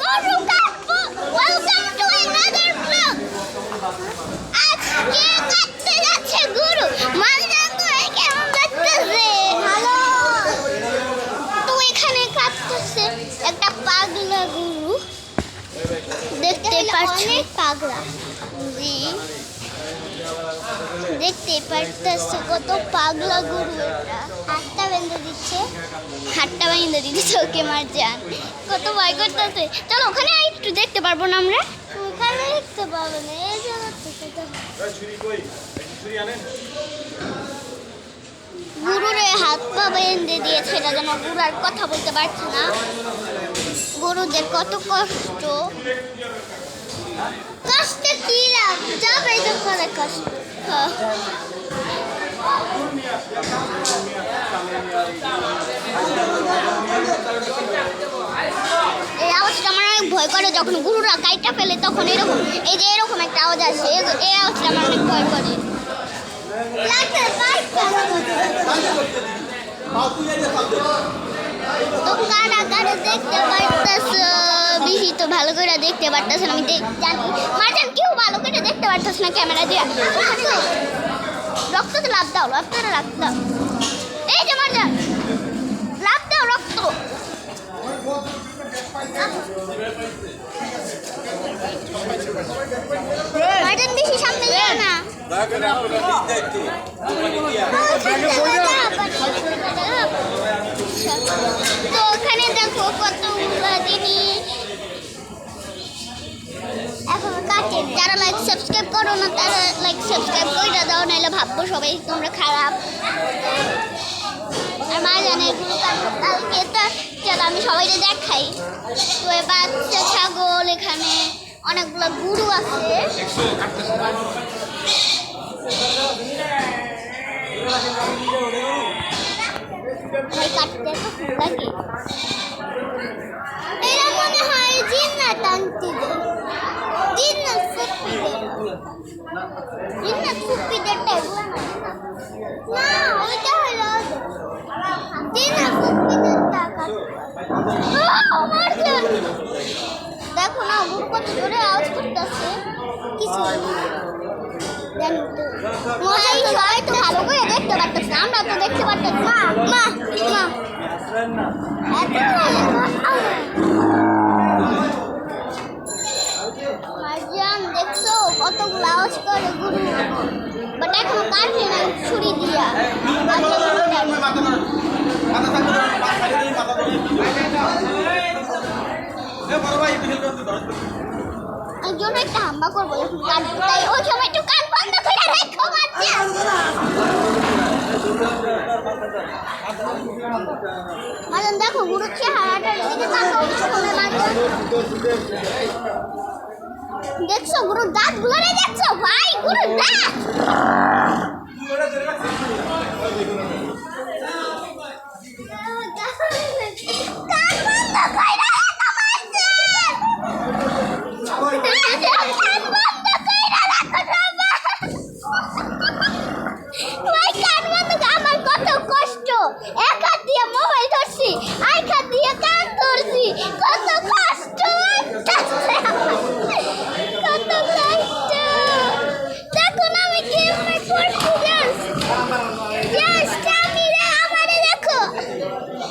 গরু কাটবো। Welcome to another blog. আজকে কাটতে যাচ্ছে গরু। মালজান তো কেমন লাগতেছে? হ্যালো। তো এখানে কাটতেছে একটা পাগলা গরু। দেখতে পাচ্ছেন পাগলা। জি। দেখতে পারতেছে কত পাগলা গরু এটা। হাতটা বেঁধে দিচ্ছে। ওকে মারজান কত ভয় করতেছে। চলো ওখানে একটু দেখতে পারবো না আমরা? ওখানে দেখতে পাবো না। এই গরুরে হাত পা বেঁধে দিয়েছে, এটা যেন গরু আর কথা বলতে পারছে না। গরুদের কত কষ্ট। কষ্টে কি লাভ, যাবে তো করে কষ্ট। এই আওয়াজটা আমার অনেক ভয় করে, যখন গরুরা কাইটা ফেলে তখন এরকম, এই যে এরকম একটা আওয়াজ আসে, এই আওয়াজটা আমার অনেক ভয় করে। তো কারা কারা দেখতে পারতেছ? বেশি তো ভালো করে দেখতে পারতেছ না, আমি জানি। মারজান কেউ ভালো করে দেখতে পারতেছ না ক্যামেরা দিয়ে। রক্ত তো লাভ দাও, লাভ দাও। এই যে মারজান লাভ দাও, রক্ত। মারজান বেশি সামনে যাও না। তো ওখানে দেখো কতগুলো জিনিস এখন কাটে। যারা লাইক সাবস্ক্রাইব করো না তারা লাইক সাবস্ক্রাইব করে দাও, নাহলে ভাববো সবাই তোমরা খারাপ। আর মারজানের গরু কালকে তো চলো আমি সবাইকে দেখাই। তো বাচ্চা ছাগল, এখানে অনেকগুলো গরু আছে। কাটতে লাগে এরা মনে হয় জিন্নাত আনতিদের, জিন্নাত ফুপিদের টাইপ না, ওইটা হলো জিন্নাত ফুপিদের টাকা। দেখো না গরু কত জোরে আওয়াজ করতেছে, কিছু সবাই তো ভালো করে দেখতে পারতেছে, আমরা তো দেখতে পারতেছি। মা মা মা মারজান দেখছো কতগুলো আওয়াজ করে গরু, বাট এখন কাটে না ছুরি দিয়া। একজন একটা হাম্বা করবো যখন কাটবো, তাই ওই সময় একটু কান বন্ধ করে রেখো মারজান। মারজান দেখো গরুর চেহারাটা এদিকে তাকাও সামনে। মারজান দেখছো গরুর দাঁতগুলো দেখছো ভাই, গরুর দাঁত।